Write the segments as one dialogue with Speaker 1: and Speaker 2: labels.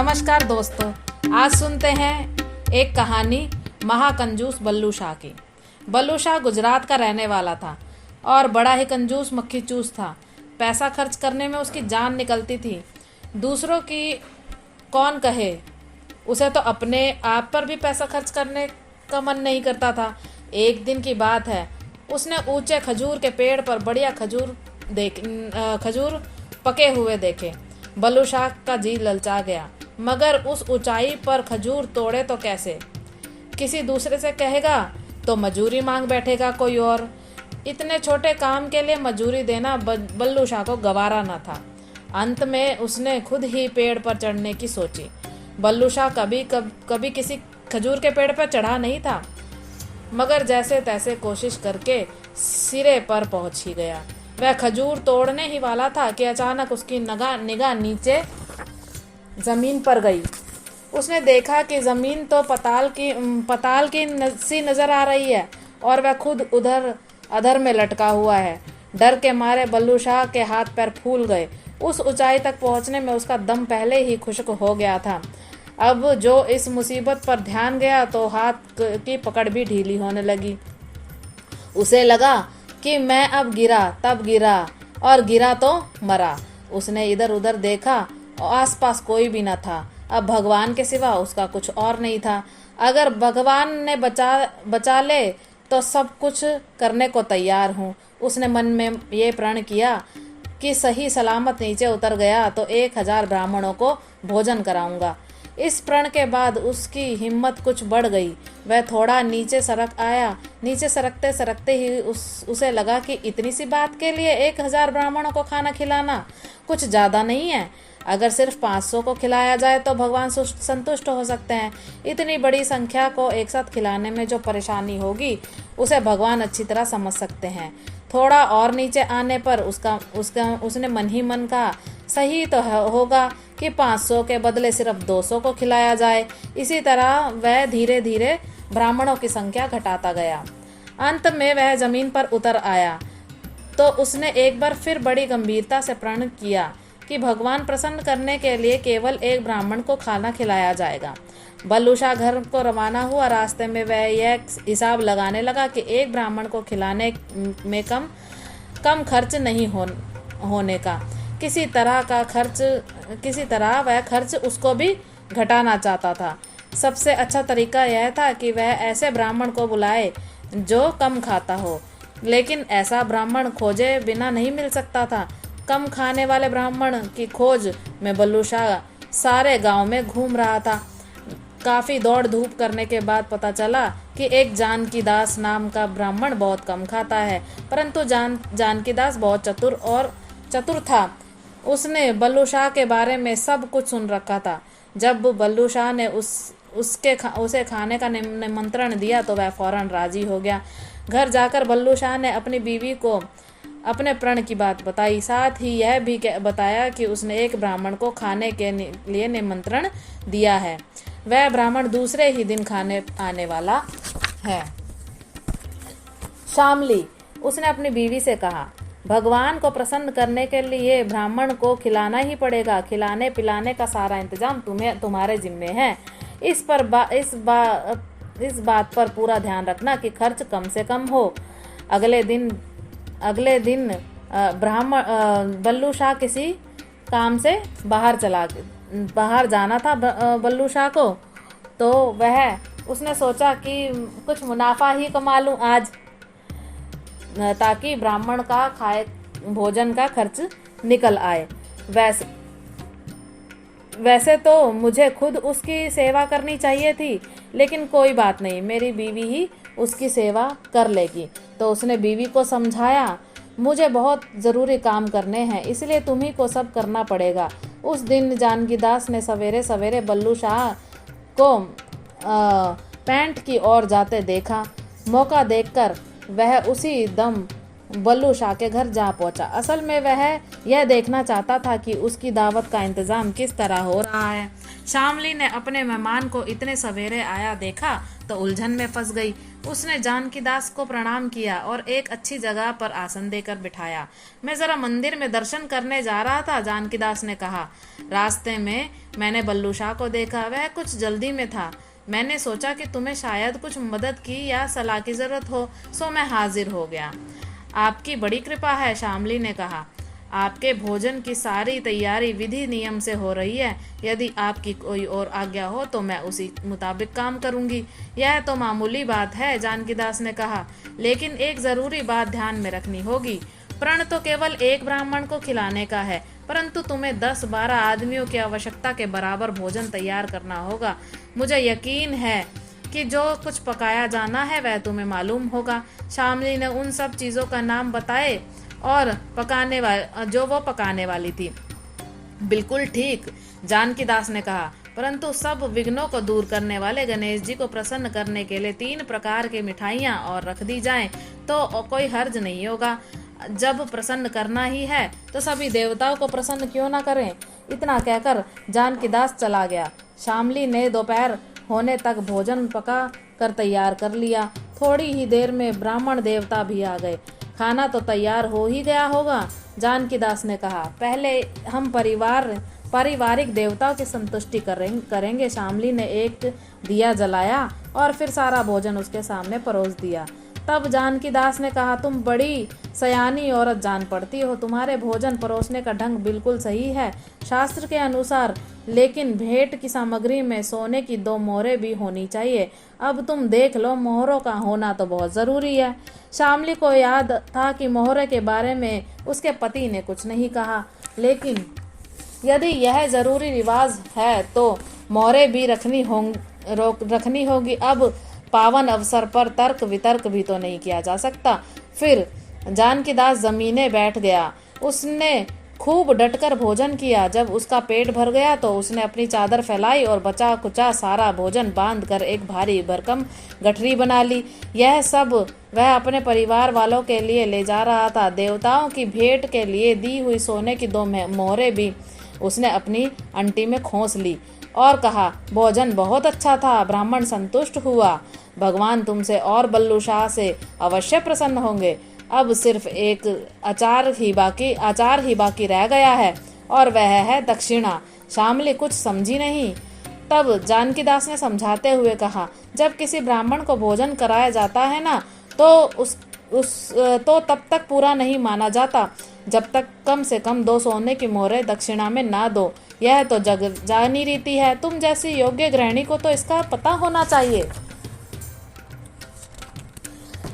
Speaker 1: नमस्कार दोस्तों, आज सुनते हैं एक कहानी महाकंजूस बल्लू शाह की। बल्लू शाह गुजरात का रहने वाला था और बड़ा ही कंजूस मक्खी चूस था। पैसा खर्च करने में उसकी जान निकलती थी। दूसरों की कौन कहे, उसे तो अपने आप पर भी पैसा खर्च करने का मन नहीं करता था। एक दिन की बात है, उसने ऊंचे खजूर के पेड़ पर बढ़िया खजूर पके हुए देखे। बल्लू शाह का जी ललचा गया, मगर उस ऊंचाई पर खजूर तोड़े तो कैसे? किसी दूसरे से कहेगा तो मजूरी मांग बैठेगा कोई और। इतने छोटे काम के लिए मजूरी देना बल्लू शाह को गवारा न था। अंत में उसने खुद ही पेड़ पर चढ़ने की सोची। बल्लू शाह कभी किसी खजूर के पेड़ पर चढ़ा नहीं था, मगर जैसे तैसे कोशिश करके सिरे पर पहुंच ही गया। वह खजूर तोड़ने ही वाला था कि अचानक उसकी निगाह नीचे जमीन पर गई। उसने देखा कि जमीन तो पताल की सी नजर आ रही है और वह खुद उधर अधर में लटका हुआ है। डर के मारे बल्लू शाह के हाथ पैर फूल गए। उस ऊंचाई तक पहुंचने में उसका दम पहले ही खुश्क हो गया था। अब जो इस मुसीबत पर ध्यान गया तो हाथ की पकड़ भी ढीली होने लगी। उसे लगा कि मैं अब तब गिरा और गिरा तो मरा। उसने इधर उधर देखा और आसपास कोई भी न था। अब भगवान के सिवा उसका कुछ और नहीं था। अगर भगवान ने बचा ले तो सब कुछ करने को तैयार हूँ। उसने मन में ये प्रण किया कि सही सलामत नीचे उतर गया तो 1000 ब्राह्मणों को भोजन कराऊंगा। इस प्रण के बाद उसकी हिम्मत कुछ बढ़ गई। वह थोड़ा नीचे सरक आया। नीचे सरकते सरकते ही उसे लगा कि इतनी सी बात के लिए 1000 ब्राह्मणों को खाना खिलाना कुछ ज़्यादा नहीं है। अगर सिर्फ 500 को खिलाया जाए तो भगवान संतुष्ट हो सकते हैं। इतनी बड़ी संख्या को एक साथ खिलाने में जो परेशानी होगी उसे भगवान अच्छी तरह समझ सकते हैं। थोड़ा और नीचे आने पर उसने मन ही मन कहा, सही तो होगा कि 500 के बदले सिर्फ 200 को खिलाया जाए। इसी तरह वह धीरे धीरे ब्राह्मणों की संख्या घटाता गया। अंत में वह जमीन पर उतर आया तो उसने एक बार फिर बड़ी गंभीरता से प्रण किया कि भगवान प्रसन्न करने के लिए केवल एक ब्राह्मण को खाना खिलाया जाएगा। बल्लू शाह घर को रवाना हुआ। रास्ते में वह यह हिसाब लगाने लगा कि एक ब्राह्मण को खिलाने में कम खर्च नहीं होने का। किसी तरह वह खर्च उसको भी घटाना चाहता था। सबसे अच्छा तरीका यह था कि वह ऐसे ब्राह्मण को बुलाए जो कम खाता हो, लेकिन ऐसा ब्राह्मण खोजे बिना नहीं मिल सकता था। कम खाने वाले ब्राह्मण की खोज में बल्लू शाह सारे गांव में घूम रहा था। काफी दौड़ धूप करने के बाद पता चला कि एक जानकी दास नाम का ब्राह्मण बहुत कम खाता है, परंतु जानकी दास बहुत चतुर था। उसने बल्लू शाह के बारे में सब कुछ सुन रखा था। जब बल्लू शाह ने उसे खाने का निमंत्रण दिया तो वह फौरन राजी हो गया। घर जाकर बल्लू शाह ने अपनी बीवी को अपने प्रण की बात बताई। साथ ही यह भी बताया कि उसने एक ब्राह्मण को खाने के लिए निमंत्रण दिया है। वह ब्राह्मण दूसरे ही दिन खाने आने वाला है। शामली, उसने अपनी बीवी से कहा, भगवान को प्रसन्न करने के लिए ब्राह्मण को खिलाना ही पड़ेगा। खिलाने पिलाने का सारा इंतजाम तुम्हारे जिम्मे है। इस बात पर पूरा ध्यान रखना कि खर्च कम से कम हो। अगले दिन बल्लू शाह किसी काम से बाहर जाना था। बल्लू शाह को तो उसने सोचा कि कुछ मुनाफा ही कमा लूं आज, ताकि ब्राह्मण का भोजन का खर्च निकल आए। वैसे तो मुझे खुद उसकी सेवा करनी चाहिए थी, लेकिन कोई बात नहीं, मेरी बीवी ही उसकी सेवा कर लेगी। तो उसने बीवी को समझाया, मुझे बहुत ज़रूरी काम करने हैं, इसलिए तुम्ही को सब करना पड़ेगा। उस दिन जानकी दास ने सवेरे सवेरे बल्लू शाह को पैंट की ओर जाते देखा। मौका देखकर वह उसी दम बल्लू शाह के घर जा पहुंचा। असल में वह यह देखना चाहता था कि उसकी दावत का इंतजाम किस तरह हो रहा है। शामली ने अपने मेहमान को इतने सवेरे आया देखा तो उलझन में फंस गई। उसने जानकीदास को प्रणाम किया और एक अच्छी जगह पर आसन देकर बिठाया। मैं जरा मंदिर में दर्शन करने जा रहा था, जानकीदास ने कहा। रास्ते में मैंने बल्लू शाह को देखा, वह कुछ जल्दी में था। मैंने सोचा कि तुम्हें शायद कुछ मदद की या सलाह की जरूरत हो, सो मैं हाजिर हो गया। आपकी बड़ी कृपा है, शामली ने कहा। आपके भोजन की सारी तैयारी विधि नियम से हो रही है। यदि आपकी कोई और आज्ञा हो तो मैं उसी मुताबिक काम करूंगी। यह तो मामूली बात है, जानकीदास ने कहा, लेकिन एक जरूरी बात ध्यान में रखनी होगी। प्रण तो केवल एक ब्राह्मण को खिलाने का है, परंतु तुम्हें 10-12 आदमियों की आवश्यकता के बराबर भोजन तैयार करना होगा। मुझे यकीन है कि जो कुछ पकाया जाना है वह तुम्हें मालूम होगा। शामली ने उन सब चीजों का नाम बताए और जो वो पकाने वाली थी। बिल्कुल ठीक, जानकीदास ने कहा, परंतु सब विघ्नों को दूर करने वाले गणेश जी को प्रसन्न करने के लिए 3 प्रकार की मिठाइयाँ और रख दी जाएं तो कोई हर्ज नहीं होगा। जब प्रसन्न करना ही है तो सभी देवताओं को प्रसन्न क्यों ना करें। इतना कहकर जानकीदास चला गया। शामली ने दोपहर होने तक भोजन पका कर तैयार कर लिया। थोड़ी ही देर में ब्राह्मण देवता भी आ गए। खाना तो तैयार हो ही गया होगा, जानकीदास ने कहा। पहले हम पारिवारिक देवताओं की संतुष्टि करेंगे। शामली ने एक दिया जलाया और फिर सारा भोजन उसके सामने परोस दिया। तब जानकीदास ने कहा, तुम बड़ी सयानी औरत जान पड़ती हो। तुम्हारे भोजन परोसने का ढंग बिल्कुल सही है शास्त्र के अनुसार, लेकिन भेंट की सामग्री में सोने की 2 मोहरें भी होनी चाहिए। अब तुम देख लो, मोहरों का होना तो बहुत जरूरी है। शामली को याद था कि मोहरे के बारे में उसके पति ने कुछ नहीं कहा, लेकिन यदि यह जरूरी रिवाज है तो मोहरें भी रखनी होगी। अब पावन अवसर पर तर्क वितर्क भी तो नहीं किया जा सकता। फिर जानकीदास जमीने बैठ गया। उसने खूब डटकर भोजन किया। जब उसका पेट भर गया तो उसने अपनी चादर फैलाई और बचा कुचा सारा भोजन बांध कर एक भारी भरकम गठरी बना ली। यह सब वह अपने परिवार वालों के लिए ले जा रहा था। देवताओं की भेंट के लिए दी हुई सोने की 2 मोहरें भी उसने अपनी अंटी में खोस ली और कहा, भोजन बहुत अच्छा था, ब्राह्मण संतुष्ट हुआ। भगवान तुमसे और बल्लू शाह से अवश्य प्रसन्न होंगे। अब सिर्फ एक आचार ही बाकी रह गया है और वह है दक्षिणा। शामली कुछ समझी नहीं। तब जानकीदास ने समझाते हुए कहा, जब किसी ब्राह्मण को भोजन कराया जाता है ना तो तो तब तक पूरा नहीं माना जाता जब तक कम से कम 2 सोने की मोहरें दक्षिणा में ना दो। यह तो जग जानी रीति है। तुम जैसी योग्य गृहिणी को तो इसका पता होना चाहिए।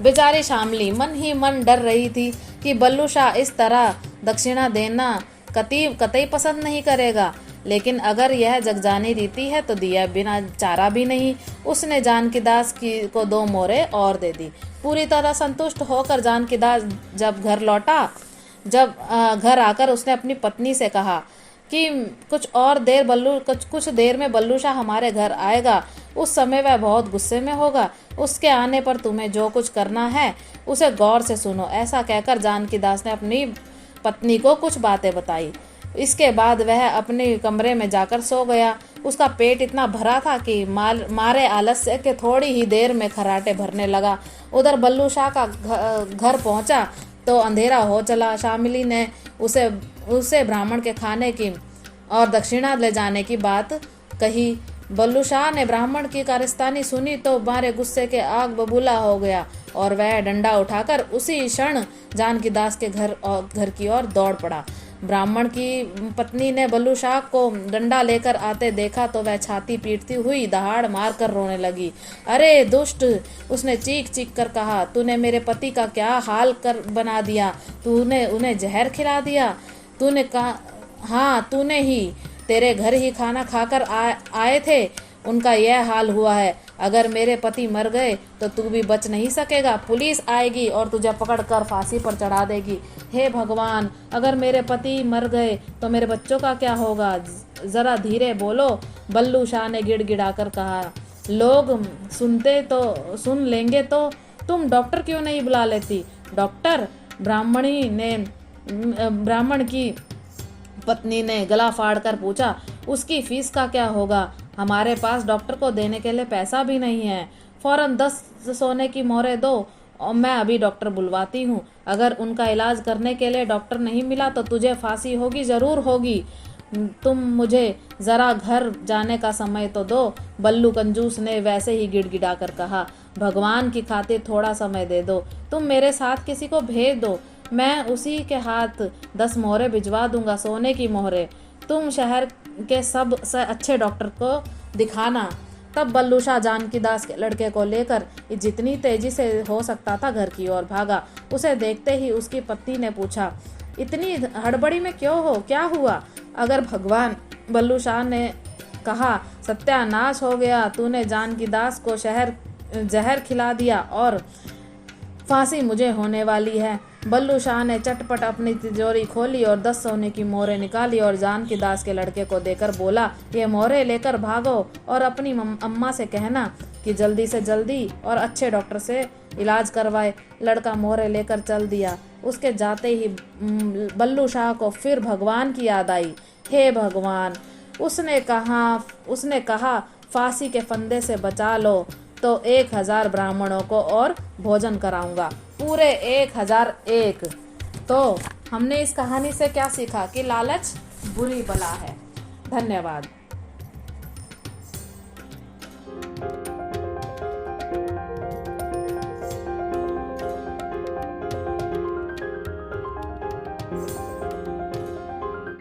Speaker 1: बेचारी शामली मन ही मन डर रही थी कि बल्लू शाह इस तरह दक्षिणा देना कतई पसंद नहीं करेगा, लेकिन अगर यह जगजानी रीति है तो दिया बिना चारा भी नहीं। उसने जानकीदास को 2 मोहरें और दे दी। पूरी तरह संतुष्ट होकर जानकीदास जब घर लौटा, घर आकर उसने अपनी पत्नी से कहा कि कुछ देर में बल्लू शाह हमारे घर आएगा। उस समय वह बहुत गुस्से में होगा। उसके आने पर तुम्हें जो कुछ करना है उसे गौर से सुनो। ऐसा कहकर जानकीदास ने अपनी पत्नी को कुछ बातें बताई। इसके बाद वह अपने कमरे में जाकर सो गया। उसका पेट इतना भरा था कि मारे आलस्य के थोड़ी ही देर में खर्राटे भरने लगा। उधर बल्लू शाह का घर पहुंचा तो अंधेरा हो चला। शामली ने उसे ब्राह्मण के खाने की और दक्षिणा ले जाने की बात कही। बल्लू शाह ने ब्राह्मण की कारस्तानी सुनी तो मारे गुस्से के आग बबूला हो गया और वह डंडा उठाकर उसी क्षण जानकीदास के घर की ओर दौड़ पड़ा। ब्राह्मण की पत्नी ने बल्लू शाह को डंडा लेकर आते देखा तो वह छाती पीटती हुई दहाड़ मार कर रोने लगी। अरे दुष्ट, उसने चीख चीख कर कहा, तूने मेरे पति का क्या हाल कर बना दिया। तूने उन्हें जहर खिला दिया। तूने कहा, हाँ तूने ही, तेरे घर ही खाना खाकर आए थे, उनका यह हाल हुआ है। अगर मेरे पति मर गए तो तू भी बच नहीं सकेगा। पुलिस आएगी और तुझे पकड़कर फांसी पर चढ़ा देगी। हे भगवान, अगर मेरे पति मर गए तो मेरे बच्चों का क्या होगा। जरा धीरे बोलो, बल्लू शाह ने गिड़गिड़ाकर कहा। लोग सुन लेंगे तो तुम डॉक्टर क्यों नहीं बुला लेती। डॉक्टर, ब्राह्मण की पत्नी ने गला फाड़ कर पूछा। उसकी फीस का क्या होगा? हमारे पास डॉक्टर को देने के लिए पैसा भी नहीं है। फौरन 10 सोने की मोहरें दो और मैं अभी डॉक्टर बुलवाती हूँ। अगर उनका इलाज करने के लिए डॉक्टर नहीं मिला तो तुझे फांसी होगी, जरूर होगी। तुम मुझे जरा घर जाने का समय तो दो। बल्लू कंजूस ने वैसे ही गिड़गिड़ाकर कहा, भगवान की खातिर थोड़ा समय दे दो। तुम मेरे साथ किसी को भेज दो, मैं उसी के हाथ 10 मोहरें भिजवा दूंगा, सोने की मोहरें। तुम शहर के सब से अच्छे डॉक्टर को दिखाना। तब बल्लू शाह जानकी दास के लड़के को लेकर जितनी तेजी से हो सकता था घर की ओर भागा। उसे देखते ही उसकी पत्नी ने पूछा, इतनी हड़बड़ी में क्यों हो, क्या हुआ? अगर भगवान, बल्लू शाह ने कहा, सत्यानाश हो गया, तूने जानकी दास को जहर खिला दिया और फांसी मुझे होने वाली है। बल्लू शाह ने चटपट अपनी तिजोरी खोली और 10 सोने की मोहरें निकाली और जानकी दास के लड़के को देकर बोला, ये मोहरें लेकर भागो और अपनी अम्मा से कहना कि जल्दी से जल्दी और अच्छे डॉक्टर से इलाज करवाए। लड़का मोहरें लेकर चल दिया। उसके जाते ही बल्लू शाह को फिर भगवान की याद आई। हे भगवान, उसने कहा फांसी के फंदे से बचा लो तो 1000 ब्राह्मणों को और भोजन कराऊंगा, पूरे 1001। तो हमने इस कहानी से क्या सीखा कि लालच बुरी बला है। धन्यवाद।